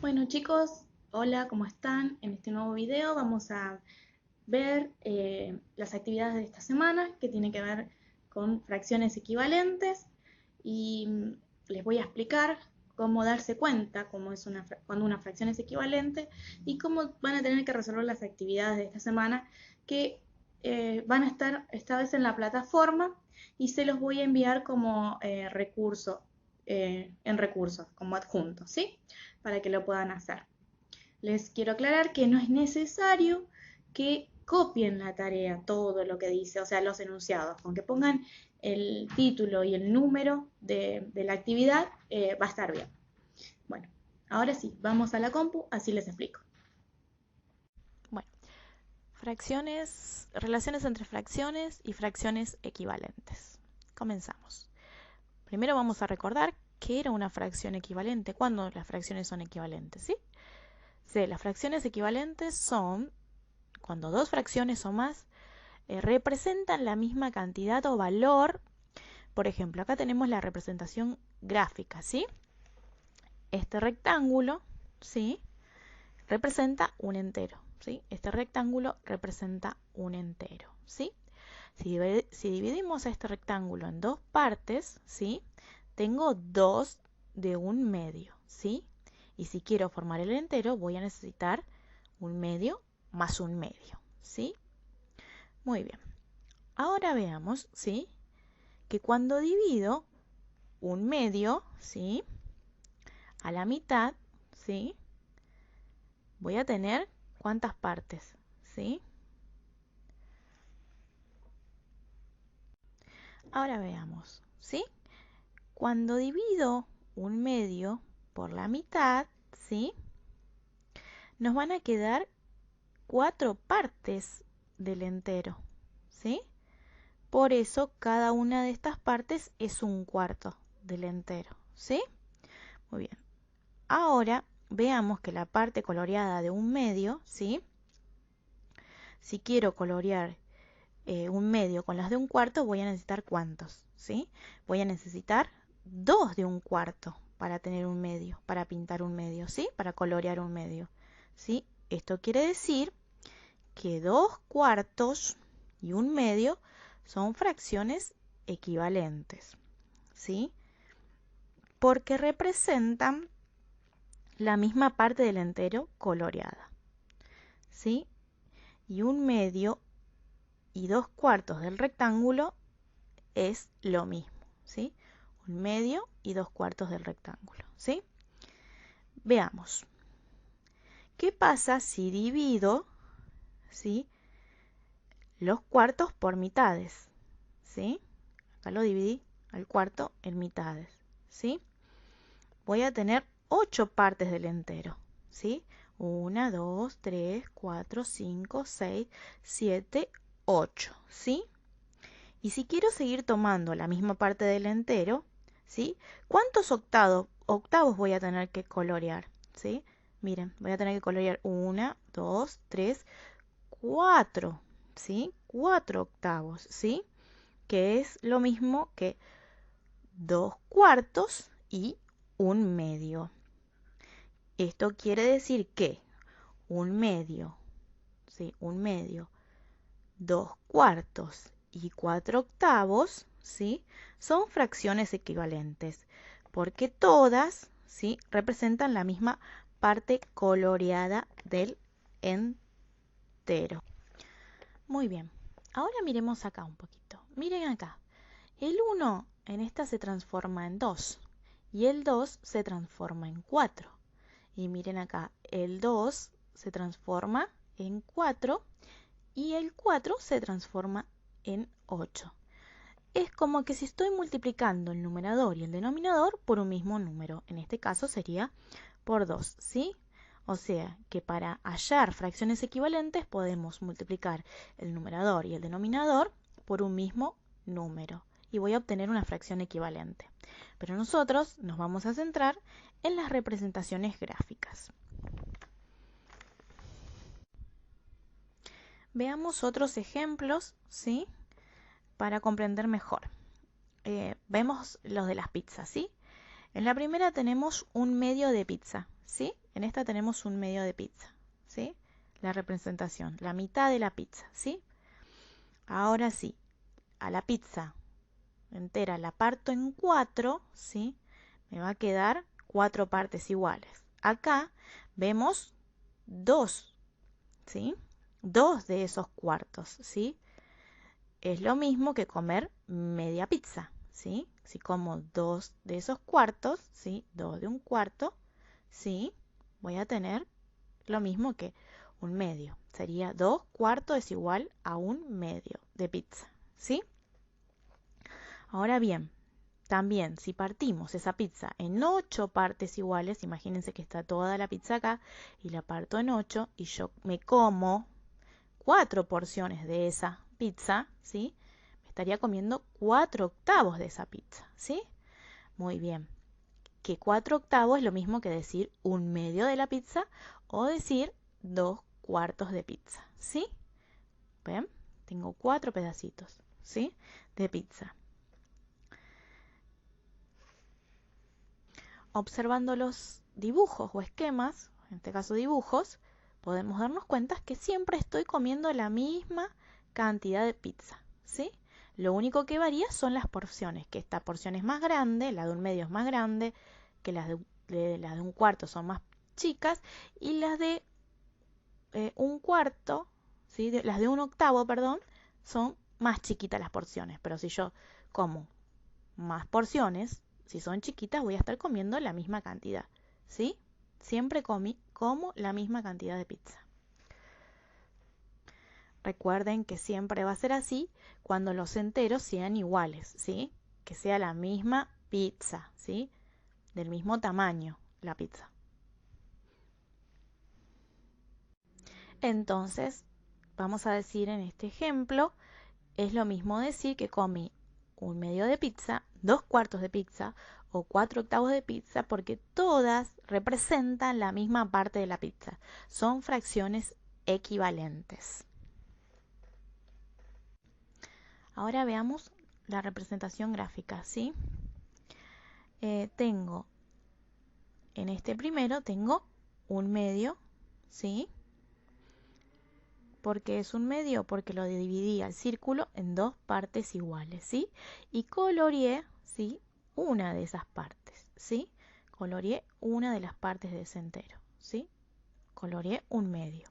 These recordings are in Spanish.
Bueno chicos, hola, ¿cómo están? En este nuevo video vamos a ver las actividades de esta semana que tiene que ver con fracciones equivalentes y les voy a explicar cómo darse cuenta cuando una fracción es equivalente y cómo van a tener que resolver las actividades de esta semana que van a estar esta vez en la plataforma y se los voy a enviar como recurso, en recursos, como adjunto, ¿sí? Para que lo puedan hacer. Les quiero aclarar que no es necesario que copien la tarea, todo lo que dice, o sea, los enunciados. Con que pongan el título y el número de la actividad, va a estar bien. Bueno, ahora sí, vamos a la compu, así les explico. Bueno, relaciones entre fracciones y fracciones equivalentes. Comenzamos. Primero vamos a recordar qué era una fracción equivalente, cuándo las fracciones son equivalentes, ¿sí? Sí, las fracciones equivalentes son cuando dos fracciones o más representan la misma cantidad o valor. Por ejemplo, acá tenemos la representación gráfica, ¿sí? Este rectángulo, ¿sí? Representa un entero, ¿sí? Este rectángulo representa un entero, ¿sí? Si dividimos este rectángulo en dos partes, ¿sí? Tengo 2 de 1/2, ¿sí? Y si quiero formar el entero, voy a necesitar 1/2 más 1/2, ¿sí? Muy bien. Ahora veamos, ¿sí? Que cuando divido 1/2, ¿sí? A la mitad, ¿sí? Voy a tener ¿cuántas partes? ¿Sí? Ahora veamos, ¿sí? Cuando divido 1/2 por la mitad, ¿sí? Nos van a quedar 4 partes del entero, ¿sí? Por eso cada una de estas partes es 1/4 del entero, ¿sí? Muy bien. Ahora veamos que la parte coloreada de 1/2, ¿sí? Si quiero colorear 1/2 con las de 1/4, voy a necesitar ¿cuántos? ¿Sí? Voy a necesitar 2 de 1/4 para tener 1/2, para pintar 1/2, ¿sí? Para colorear 1/2, ¿sí? Esto quiere decir que 2/4 y 1/2 son fracciones equivalentes, ¿sí? Porque representan la misma parte del entero coloreada, ¿sí? Y 1/2 y 2/4 del rectángulo es lo mismo, ¿sí? 1/2 y 2/4 del rectángulo, ¿sí? Veamos. ¿Qué pasa si divido, ¿sí? Los cuartos por mitades, ¿sí? Acá lo dividí al cuarto en mitades, ¿sí? Voy a tener 8 partes del entero, ¿sí? 1, 2, 3, 4, 5, 6, 7, 8, ¿sí? Y si quiero seguir tomando la misma parte del entero, ¿sí? ¿Cuántos octavos voy a tener que colorear? ¿Sí? Miren, voy a tener que colorear 1, 2, 3, 4, ¿sí? 4 octavos, ¿sí? Que es lo mismo que 2/4 y 1/2. Esto quiere decir que 1/2, ¿sí? 1/2, 2/4 y 4/8, ¿sí? Son fracciones equivalentes, porque todas, ¿sí? representan la misma parte coloreada del entero. Muy bien, ahora miremos acá un poquito. Miren acá, el 1 en esta se transforma en 2 y el 2 se transforma en 4. Y miren acá, el 2 se transforma en 4 y el 4 se transforma en 8. Es como que si estoy multiplicando el numerador y el denominador por un mismo número. En este caso sería por 2, ¿sí? O sea que para hallar fracciones equivalentes podemos multiplicar el numerador y el denominador por un mismo número. Y voy a obtener una fracción equivalente. Pero nosotros nos vamos a centrar en las representaciones gráficas. Veamos otros ejemplos, ¿sí? Para comprender mejor. Vemos los de las pizzas, ¿sí? En la primera tenemos un medio de pizza, ¿sí? En esta tenemos un medio de pizza, ¿sí? La representación, la mitad de la pizza, ¿sí? Ahora sí, a la pizza entera la parto en 4, ¿sí? Me va a quedar 4 partes iguales. Acá vemos 2, ¿sí? 2 de esos cuartos, ¿sí? Es lo mismo que comer media pizza, ¿sí? Si como 2 de esos cuartos, ¿sí? 2 de un cuarto, ¿sí? Voy a tener lo mismo que un medio. Sería 2 cuartos es igual a un medio de pizza, ¿sí? Ahora bien, también si partimos esa pizza en 8 partes iguales, imagínense que está toda la pizza acá y la parto en 8 y yo me como 4 porciones de esa pizza, ¿sí? Estaría comiendo 4/8 de esa pizza, ¿sí? Muy bien. Que 4/8 es lo mismo que decir un medio de la pizza o decir 2 cuartos de pizza, ¿sí? ¿Ven? Tengo 4 pedacitos, ¿sí? De pizza. Observando los dibujos o esquemas, en este caso dibujos, podemos darnos cuenta que siempre estoy comiendo la misma cantidad de pizza, ¿sí? Lo único que varía son las porciones, que esta porción es más grande, la de un medio es más grande, que las de un cuarto son más chicas y las de un cuarto, ¿sí? Las de 1/8, perdón, son más chiquitas las porciones. Pero si yo como más porciones, si son chiquitas, voy a estar comiendo la misma cantidad, ¿sí? Siempre como la misma cantidad de pizza. Recuerden que siempre va a ser así cuando los enteros sean iguales, ¿sí? Que sea la misma pizza, ¿sí? Del mismo tamaño la pizza. Entonces, vamos a decir en este ejemplo, es lo mismo decir que comí un medio de pizza, 2 cuartos de pizza o 4/8 de pizza porque todas representan la misma parte de la pizza. Son fracciones equivalentes. Ahora veamos la representación gráfica, ¿sí? Tengo, en este primero, tengo un medio, ¿sí? ¿Por qué es un medio? Porque lo dividí al círculo en 2 partes iguales, ¿sí? Y coloreé, ¿sí? Una de esas partes, ¿sí? Coloreé una de las partes de ese entero, ¿sí? Coloreé un medio,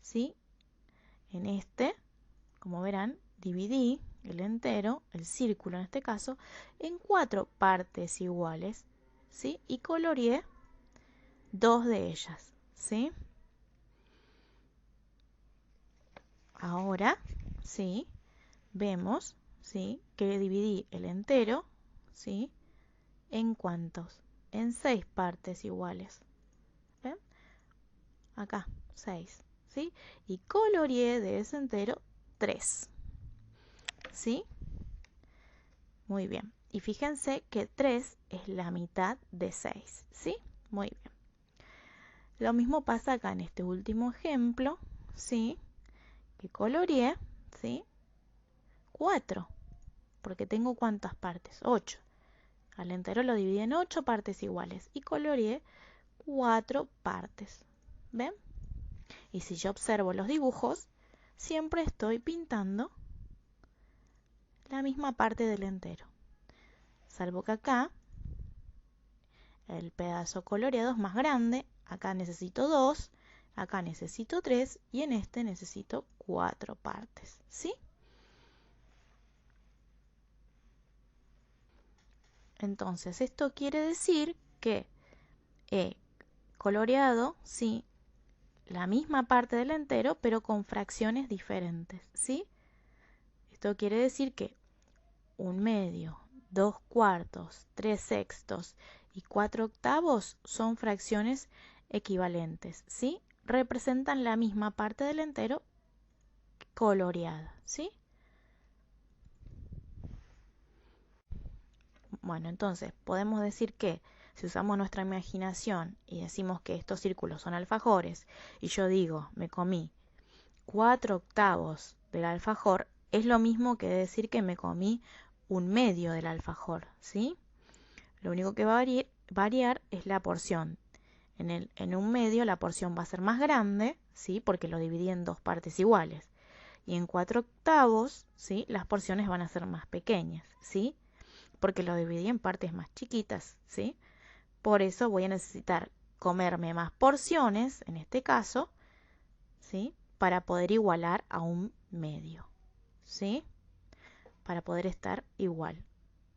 ¿sí? En este, como verán, dividí el entero, el círculo en este caso, en 4 partes iguales, ¿sí? Y coloreé 2 de ellas, ¿sí? Ahora, ¿sí? Vemos, ¿sí? Que dividí el entero, ¿sí? ¿En cuántos? En 6 partes iguales. ¿Ven? Acá, 6, ¿sí? Y coloreé de ese entero 3, ¿sí? Muy bien. Y fíjense que 3 es la mitad de 6, ¿sí? Muy bien. Lo mismo pasa acá en este último ejemplo, ¿sí? Que coloreé, ¿sí? 4, porque tengo ¿cuántas partes? 8. Al entero lo dividí en 8 partes iguales y coloreé 4 partes. ¿Ven? Y si yo observo los dibujos, siempre estoy pintando la misma parte del entero. Salvo que acá el pedazo coloreado es más grande, acá necesito 2, acá necesito 3 y en este necesito 4 partes, ¿sí? Entonces, esto quiere decir que he coloreado, sí, la misma parte del entero, pero con fracciones diferentes, ¿sí? Esto quiere decir que 1/2, 2/4, 3/6 y 4/8 son fracciones equivalentes, ¿sí? Representan la misma parte del entero coloreada, ¿sí? Bueno, entonces podemos decir que si usamos nuestra imaginación y decimos que estos círculos son alfajores y yo digo, me comí 4/8 del alfajor, es lo mismo que decir que me comí 1/2 del alfajor, ¿sí? Lo único que va a variar es la porción. En 1/2 la porción va a ser más grande, ¿sí? Porque lo dividí en 2 partes iguales. Y en 4/8, ¿sí? Las porciones van a ser más pequeñas, ¿sí? Porque lo dividí en partes más chiquitas, ¿sí? Por eso voy a necesitar comerme más porciones, en este caso, ¿sí? Para poder igualar a 1/2, ¿sí? Para poder estar igual.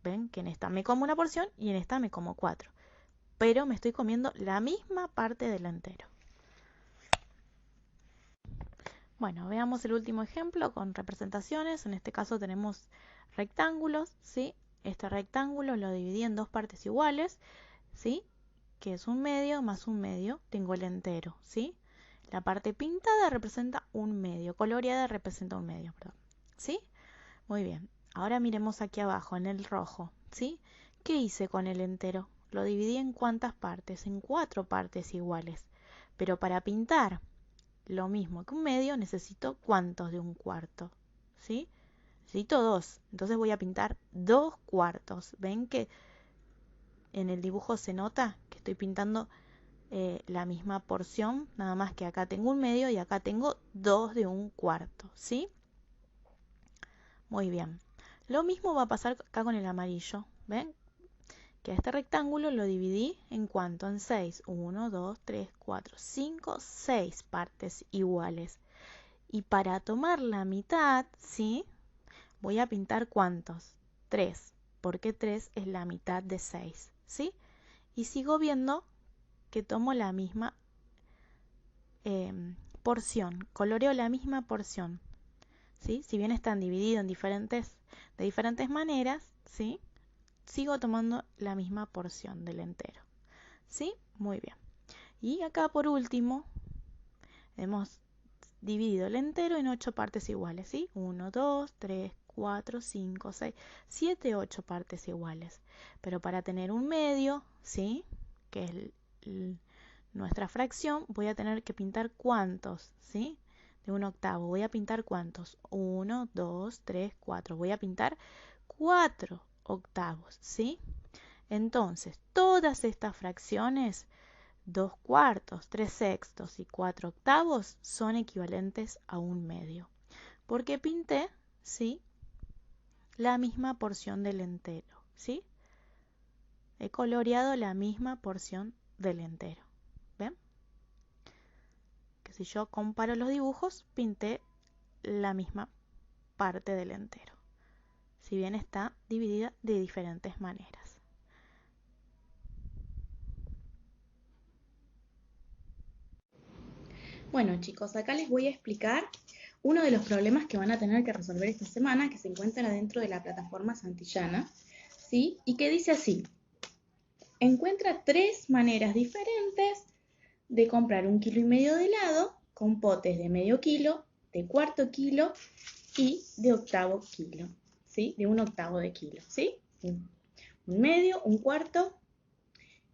¿Ven? Que en esta me como una porción y en esta me como 4. Pero me estoy comiendo la misma parte del entero. Bueno, veamos el último ejemplo con representaciones. En este caso tenemos rectángulos, ¿sí? Este rectángulo lo dividí en 2 partes iguales, ¿sí? Que es 1/2 más 1/2. Tengo el entero, ¿sí? La parte pintada representa 1/2, coloreada representa 1/2, perdón, ¿sí? Muy bien. Ahora miremos aquí abajo en el rojo, ¿sí? ¿Qué hice con el entero? Lo dividí en ¿cuántas partes? En 4 partes iguales. Pero para pintar lo mismo que 1/2 necesito ¿cuántos de 1/4? ¿Sí? Necesito 2. Entonces voy a pintar 2/4. ¿Ven que en el dibujo se nota que estoy pintando la misma porción? Nada más que acá tengo 1/2 y acá tengo 2 de 1/4. ¿Sí? Muy bien. Lo mismo va a pasar acá con el amarillo. ¿Ven? Que a este rectángulo lo dividí en ¿cuánto? En 6. 1, 2, 3, 4, 5, 6 partes iguales. Y para tomar la mitad, ¿sí? Voy a pintar ¿cuántos? 3, porque 3 es la mitad de 6, ¿sí? Y sigo viendo que tomo la misma porción, coloreo la misma porción, ¿sí? Si bien están divididos en de diferentes maneras, ¿sí? Sigo tomando la misma porción del entero, ¿sí? Muy bien. Y acá por último, hemos dividido el entero en 8 partes iguales, ¿sí? 1, 2, 3, 4, 5, 6, 7, 8 partes iguales. Pero para tener 1/2, ¿sí? Que es nuestra fracción, voy a tener que pintar ¿cuántos? ¿Sí? De 1/8. Voy a pintar ¿cuántos? 1, 2, 3, 4. Voy a pintar 4/8, ¿sí? Entonces, todas estas fracciones, 2/4, 3/6 y 4/8 son equivalentes a 1/2. Porque pinté, ¿sí? La misma porción del entero, ¿sí? He coloreado la misma porción del entero. ¿Ven? Que si yo comparo los dibujos, pinté la misma parte del entero. Si bien está dividida de diferentes maneras. Bueno, chicos, acá les voy a explicar uno de los problemas que van a tener que resolver esta semana, que se encuentra dentro de la plataforma Santillana, ¿sí? Y que dice así: encuentra 3 maneras diferentes de comprar 1,5 kilos de helado con potes de medio kilo, de cuarto kilo y de octavo kilo, ¿sí? De 1/8 de kilo, ¿sí? Un medio, un cuarto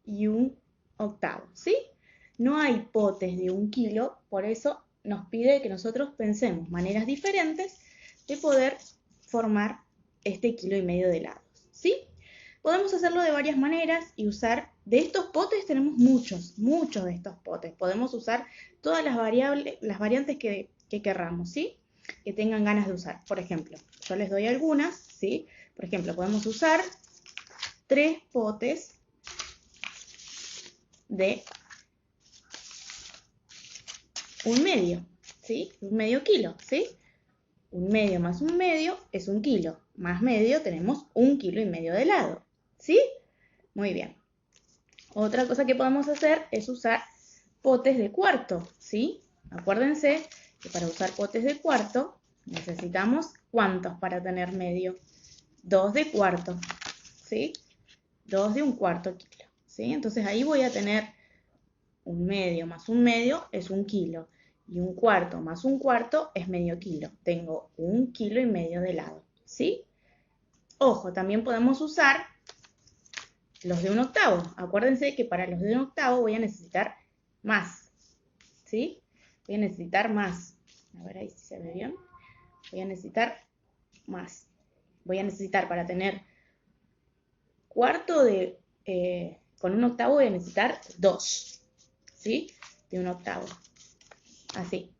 y un octavo, ¿sí? No hay potes de 1 kilo, por eso nos pide que nosotros pensemos maneras diferentes de poder formar este 1,5 kilos de helados, ¿sí? Podemos hacerlo de varias maneras y usar, de estos potes tenemos muchos de estos potes. Podemos usar todas las variantes que querramos, ¿sí? que tengan ganas de usar. Por ejemplo, yo les doy algunas, ¿sí? Por ejemplo, podemos usar 3 potes de 1/2, ¿sí? 1/2 kilo, ¿sí? 1/2 más 1/2 es 1 kilo. Más medio tenemos 1,5 kilos de helado, ¿sí? Muy bien. Otra cosa que podemos hacer es usar potes de cuarto, ¿sí? Acuérdense que para usar potes de cuarto necesitamos ¿cuántos para tener medio? 2 de cuarto, ¿sí? 2 de 1/4 kilo, ¿sí? Entonces ahí voy a tener 1/2 más 1/2 es 1 kilo. Y 1/4 más 1/4 es medio kilo. Tengo 1,5 kilos de helado, ¿sí? Ojo, también podemos usar los de 1/8. Acuérdense que para los de 1/8 voy a necesitar más, ¿sí? Voy a necesitar más. A ver ahí si se ve bien. Voy a necesitar más. Voy a necesitar para tener cuarto de... con 1/8 voy a necesitar 2, ¿sí? De 1/8. Así.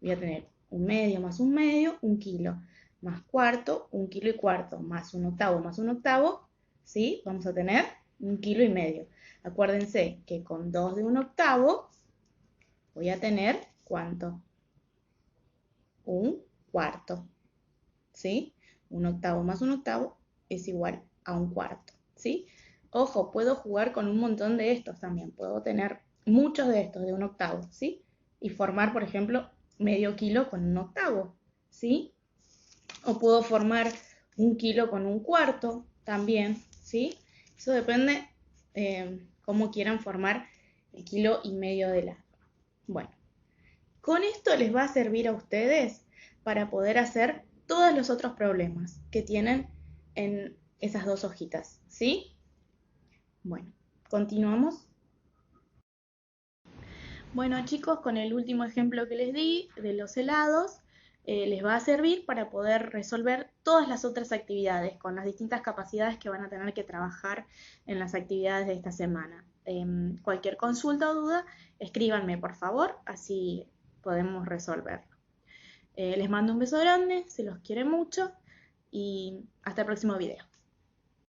Voy a tener 1/2 más 1/2, 1 kilo. Más cuarto, 1,4 kilos. Más 1/8 más 1/8, ¿sí? Vamos a tener 1,5 kilos. Acuérdense que con 2 de 1/8 voy a tener, ¿cuánto? 1/4, ¿sí? 1/8 más 1/8 es igual a 1/4, ¿sí? Ojo, puedo jugar con un montón de estos también. Puedo tener muchos de estos de 1/8, ¿sí? Y formar, por ejemplo, medio kilo con 1/8, ¿sí? O puedo formar 1 kilo con 1/4 también, ¿sí? Eso depende cómo quieran formar el 1,5 kilos de helado. Bueno, con esto les va a servir a ustedes para poder hacer todos los otros problemas que tienen en esas 2 hojitas, ¿sí? Bueno, continuamos. Bueno chicos, con el último ejemplo que les di de los helados, les va a servir para poder resolver todas las otras actividades con las distintas capacidades que van a tener que trabajar en las actividades de esta semana. Cualquier consulta o duda, escríbanme por favor, así podemos resolverlo. Les mando un beso grande, se los quiere mucho y hasta el próximo video.